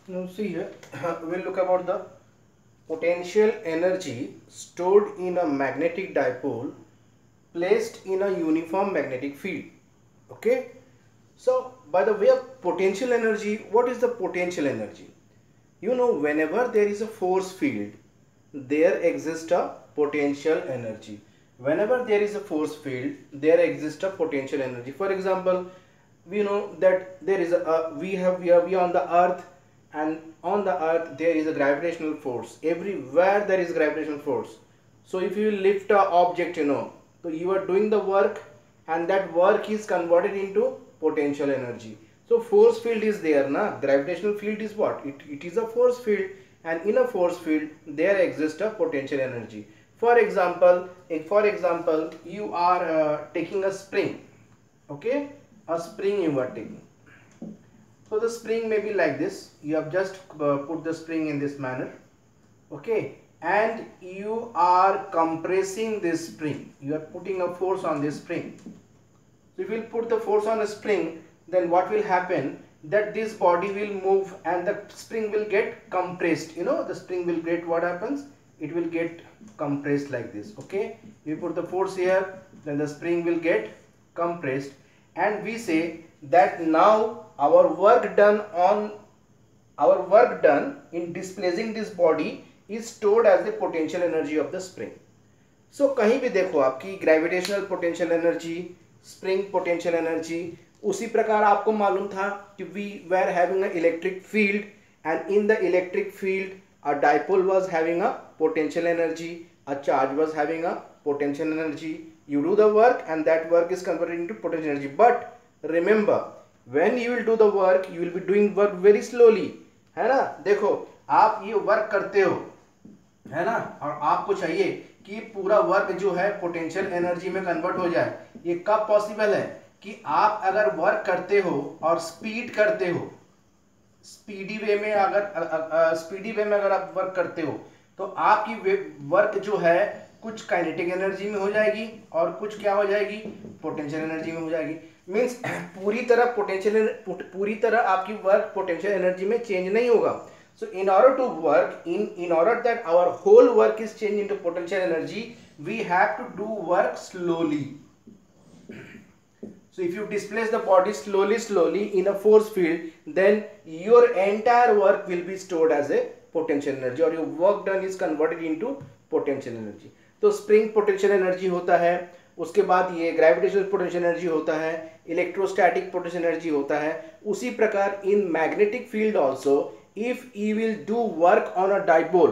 Now see here, we'll look about the potential energy stored in a magnetic dipole placed in a uniform magnetic field. Okay. So by the way of potential energy, what is the potential energy? You know, whenever there is a force field, there exists a potential energy. Whenever there is a force field, there exists a potential energy. For example, we know that there is a we are on the earth, and on the earth there is a gravitational force. Everywhere there is gravitational force. So if you lift a object, so you are doing the work, and that work is converted into potential energy. So force field is there, na? Gravitational field is what? It is a force field, and in a force field there exists a potential energy. For example, you are taking a spring, okay? A spring you are taking. So the spring may be like this. You have just put the spring in this manner, okay? And you are compressing this spring. You are putting a force on this spring. So if you put the force on a spring, then what will happen? That this body will move and the spring will get compressed. The spring will get, what happens? It will get compressed like this. Okay. We put the force here, then the spring will get compressed, and we say that now our work done in displacing this body is stored as the potential energy of the spring. So कहीं भी देखो आपकी gravitational potential energy, spring potential energy, उसी प्रकार आपको मालूम था कि we were having a electric field, and in the electric field a dipole was having a potential energy, a charge was having a potential energy. You do the work and that work is converted into potential energy. But remember, when you will do the work, you will be doing work very slowly, है ना? देखो आप ये work करते हो, है ना, और आपको चाहिए कि पूरा वर्क जो है पोटेंशियल एनर्जी में कन्वर्ट हो जाए. ये कब पॉसिबल है? कि आप अगर वर्क करते हो और स्पीड करते हो, स्पीडी वे में अगर आप वर्क करते हो, तो आपकी वर्क जो है कुछ काइनेटिक एनर्जी में हो जाएगी और कुछ क्या हो जाएगी? पोटेंशियल एनर्जी में हो जाएगी. मींस पूरी तरह आपकी वर्क पोटेंशियल एनर्जी में चेंज नहीं होगा. So in order to work, in order that our whole work is changed into potential energy, we have to do work slowly. So if you displace the body slowly in a force field, then your entire work will be stored as a potential energy, or your work done is converted into potential energy. तो spring potential energy होता है, उसके बाद ये gravitational potential energy होता है, electrostatic potential energy होता है. उसी प्रकार in magnetic field also, if you will do work on a dipole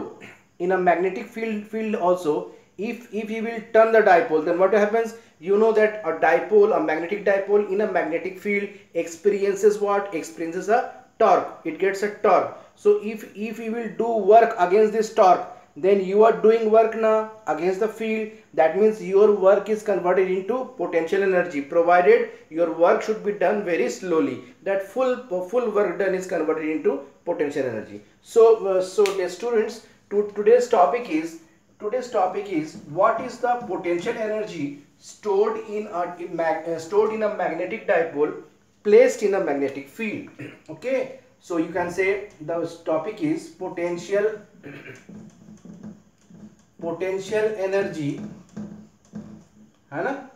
in a magnetic field also, if you will turn the dipole, then what happens? You know that a magnetic dipole in a magnetic field experiences what? Experiences a torque. It gets a torque. So if you will do work against this torque, then you are doing work now against the field. That means your work is converted into potential energy, provided your work should be done very slowly. That full work done is converted into potential energy. So dear students, today's topic is what is the potential energy stored in a magnetic dipole placed in a magnetic field. Okay, so you can say the topic is potential energy, है ना,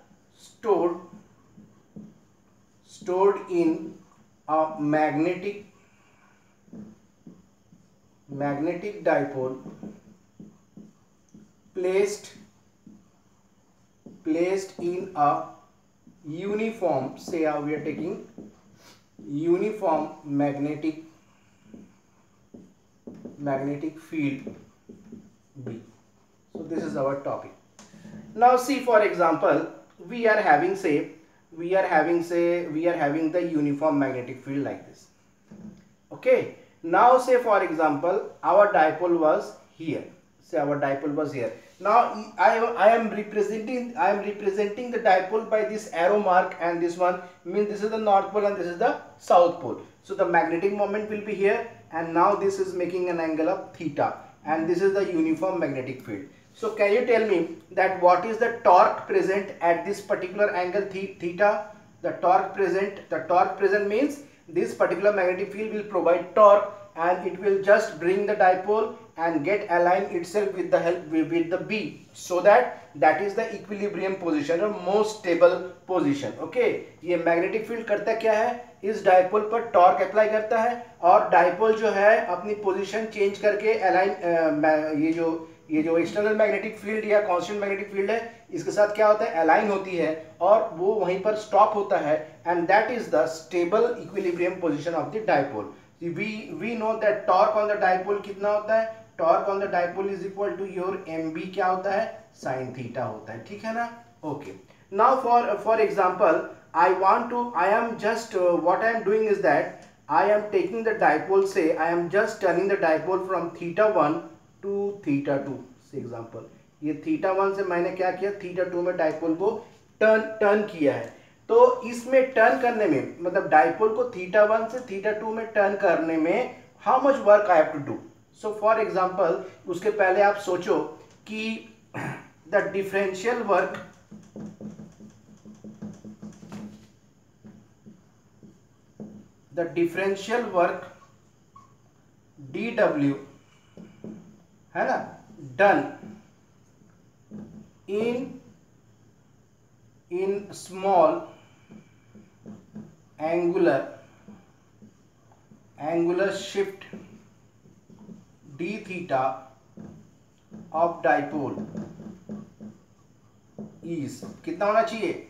stored in a magnetic dipole placed in a uniform, say we are taking uniform magnetic field B. So this is our topic. Now see, for example, we are having the uniform magnetic field like this. Okay. Now say, for example, our dipole was here. Say our dipole was here. Now I am representing the dipole by this arrow mark, and this one means this is the north pole and this is the south pole. So the magnetic moment will be here, and now this is making an angle of theta, and this is the uniform magnetic field. So can you tell me that what is the torque present at this particular angle theta? The torque present means this particular magnetic field will provide torque, and it will just bring the dipole and get align itself with the help with the B, so that is the equilibrium position और most stable position. Okay, ये magnetic field करता क्या है, इस dipole पर torque apply करता है और डाइपोल जो है अपनी पोजीशन चेंज करके अलाइन ये जो एक्सटर्नल मैग्नेटिक फील्ड या कांस्टेंट मैग्नेटिक फील्ड है इसके साथ क्या होता है, अलाइन होती है और वो वहीं पर स्टॉप होता है, and that is the stable equilibrium position of the dipole. We know that torque on the dipole कितना होता है, torque on the dipole is equal to your mb क्या होता है, साइन थीटा होता है. ठीक है ना. Okay, now for example I am just what I am doing is that I am taking the dipole, say I am just turning the dipole from theta 1 to theta 2. से example ये theta 1 से मैंने क्या किया, theta 2 में dipole को turn किया है. तो इसमें टर्न करने में मतलब डाइपोल को थीटा 1 से थीटा 2 में टर्न करने में how much work I have to do. So for example उसके पहले आप सोचो कि द डिफरेंशियल वर्क dw है ना, done in small angular shift d theta of dipole is कितना होना चाहिए,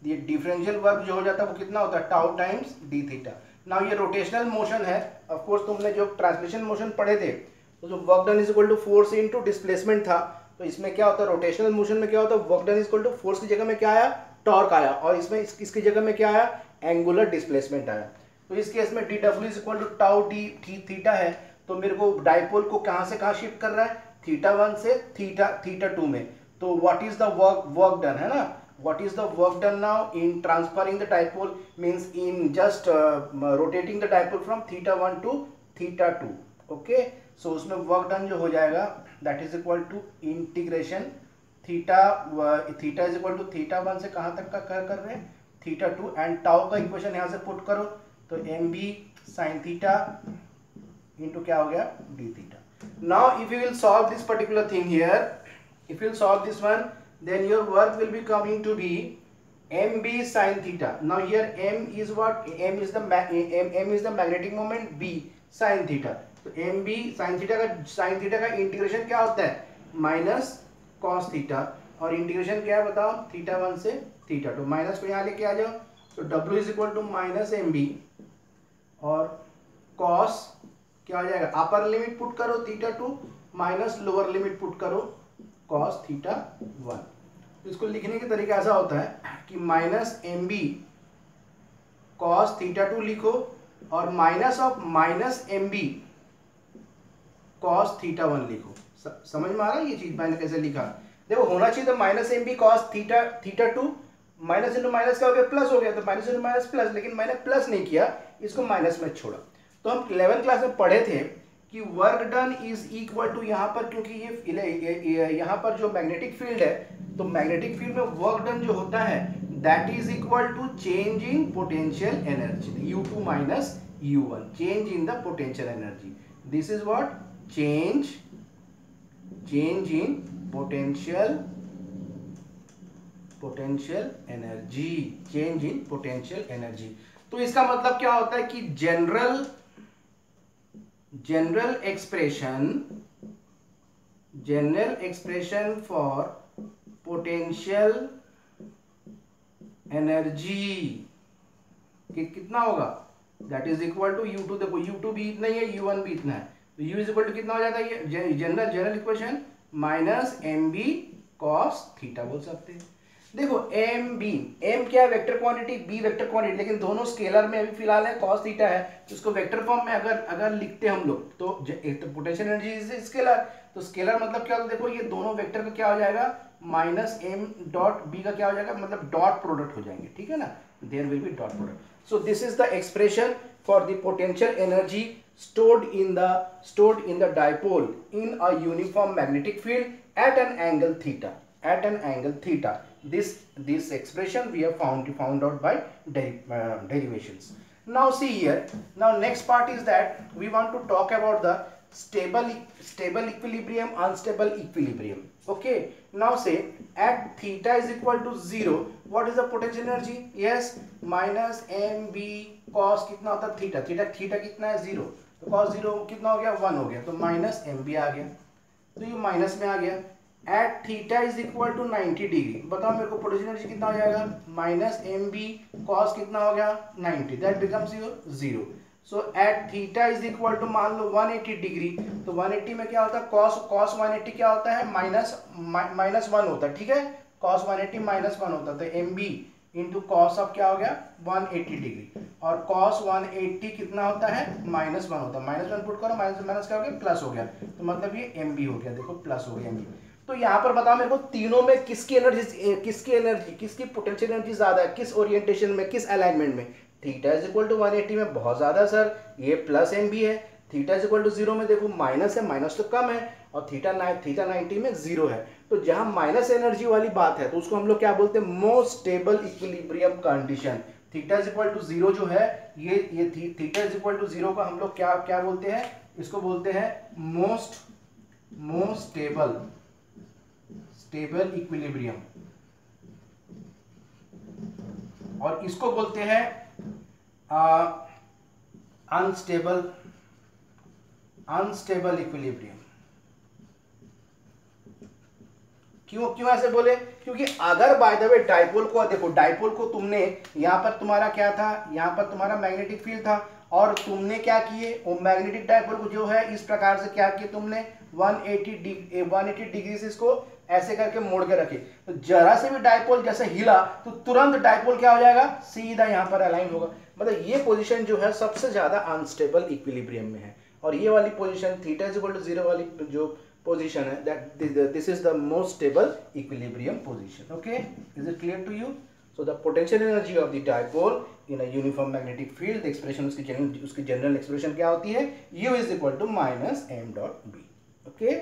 ये डिफरेंशियल वर्क जो हो जाता है वो कितना होता है, tau times d theta. Now ये रोटेशनल मोशन है, ऑफ कोर्स तुमने जो ट्रांसलेशन मोशन पढ़े थे तो जो work done is equal to force into displacement था, तो इसमें क्या होता है, रोटेशनल मोशन में क्या होता है, work done is equal to force की जगह में क्या आया, टॉर्क आया, और इसमें इसकी जगह में क्या आया, एंगुलर डिस्प्लेसमेंट आया. तो इस केस में डी डब्ल्यू is equal to tau d theta है, तो मेरे को डाइपोल को कहां से कहां शिफ्ट कर रहा है, थीटा 1 से थीटा 2 में. तो what is the work done है ना, what is the work done now in transferring the dipole, means in just rotating the dipole from theta 1 to theta 2. okay, so उसमें work done जो हो जाएगा that is equal to integration theta is equal to theta 1 से कहाँ तक का कर रहे हैं, theta 2, and tau का इक्वेशन यहाँ से पुट करो तो mb sin theta into क्या हो गया, d theta. now if you will solve this particular thing here, if you will solve this one, then your work will be coming to be mb sin theta. now here m is what, m is the magnetic moment, b sin theta. तो mb sin theta का integration क्या होता है, minus cos theta, और integration क्या है बताओ, theta 1 से थीटा 2. माइनस को यहाँ लेके आ जाओ तो w is equal to minus mb और cos क्या हो जाएगा, अपर लिमिट पुट करो theta 2 minus lower limit put करो cos थीटा 1. तो इसको लिखने का तरीका ऐसा होता है कि माइनस mb cos थीटा 2 लिखो और minus of minus mb cos theta 1 लिखो. समझ में आ रहा है ये चीज मैंने कैसे लिखा, देखो होना चाहिए तो minus mb cos theta 2 minus into minus क्या हो गया, प्लस हो गया, तो माइनस इंटू माइनस प्लस, लेकिन मैंने प्लस नहीं किया, इसको माइनस में छोड़ा. तो हम 11th क्लास में पढ़े थे कि work done is equal to, यहाँ पर क्योंकि ये यहाँ पर जो मैग्नेटिक फील्ड है, तो मैग्नेटिक फील्ड में वर्क डन जो होता है that is equal to change in potential energy, u2 minus u1, change in the potential energy. This is what, change in potential energy, change in potential energy. तो इसका मतलब क्या होता है कि general expression for potential energy कितना होगा, that is equal to u2. देखो u2 भी इतना ही है, u1 भी इतना है, तो u is equal to कितना हो जाता है, ये general equation minus mb cos theta बोल सकते हैं. देखो m क्या है, vector quantity, b vector quantity, लेकिन दोनों स्केलर में अभी फिलहाल है, cos थीटा है, तो इसको वेक्टर फॉर्म में अगर लिखते हम लोग तो एक तो पोटेंशियल एनर्जी इज स्केलर, तो स्केलर मतलब क्या होता है, देखो ये दोनों वेक्टर का क्या हो जाएगा, माइनस m डॉट b का क्या हो जाएगा, मतलब डॉट प्रोडक्ट हो जाएंगे. ठीक है ना, there will be dot product. So this is the expression for the potential energy stored in the dipole in a uniform magnetic field at an angle theta. This expression we have found out by derivations. Now see here, now next part is that we want to talk about the stable equilibrium, unstable equilibrium. Okay, now say at theta is equal to 0, what is the potential energy? Yes, minus mb cos कितना होता है theta, theta कितना है 0, तो cos 0 कितना हो गया 1 हो गया, तो माइनस mb आ गया, तो ये माइनस में आ गया। At theta is equal to 90 degree, बताओ मेरे को पोटेंशियल एनर्जी कितना हो जाएगा, माइनस एम बी कॉस कितना हो गया 90, that becomes your 0। So at theta is equal to मान लो 180 डिग्री, तो 180 में क्या होता है कॉस 180 क्या होता है माइनस 1 होता है, ठीक है, कॉस 180 माइनस 1 होता है, तो m b into cos of क्या हो गया 180 डिग्री, और कॉस 180 कितना होता है -1 होता है, -1 पुट करो, माइनस क्या हो गया प्लस हो गया, तो मतलब ये एम बी हो गया, देखो प्लस हो गया एम बी। तो यहाँ पर बताओ मेरे को तीनों में किसकी एनर्जी किसकी पोटेंशियल एनर्जी ज्यादा है, किस ओरिएंटेशन में, किस अलाइनमेंट में? थीटा इज इक्वल टू 180 में बहुत ज्यादा सर, ये प्लस एम बी है, थीटा इज इक्वल टू 0 में देखो माइनस है, माइनस तो कम है, और थीटा 90 में 0 है। तो जहां माइनस एनर्जी वाली बात है तो उसको हम लोग क्या बोलते हैं, most stable equilibrium condition. Theta is equal to 0 जो है, ये थीटा इज इक्वल टू 0 का हम लोग क्या बोलते हैं, इसको बोलते हैं मोस्ट स्टेबल इक्विलिब्रियम, और इसको बोलते हैं अनस्टेबल इक्विलिब्रियम। क्यों ऐसे बोले, क्योंकि अगर बाय द वे डाइपोल को देखो, डाइपोल को तुमने यहां पर तुम्हारा क्या था, यहां पर तुम्हारा मैग्नेटिक फील्ड था, और तुमने क्या किए, वो मैग्नेटिक डाइपोल को जो है इस प्रकार से क्या किया तुमने 180 डिग्री से इसको ऐसे करके मोड़ के रखे, तो जरा से भी डाइपोल जैसे हिला तो तुरंत डाइपोल क्या हो जाएगा, सीधा यहाँ पर अलाइन होगा। मतलब ये पोजीशन जो है सबसे ज्यादा अनस्टेबल इक्विलिब्रियम में है, और ये वाली position theta is equal to 0 वाली जो पोजीशन है, that this is the most stable equilibrium position. Okay, is it clear to you? So the potential energy of the dipole in a uniform magnetic field, the expression उसकी general expression क्या होती है, U is equal to minus m dot b. Okay.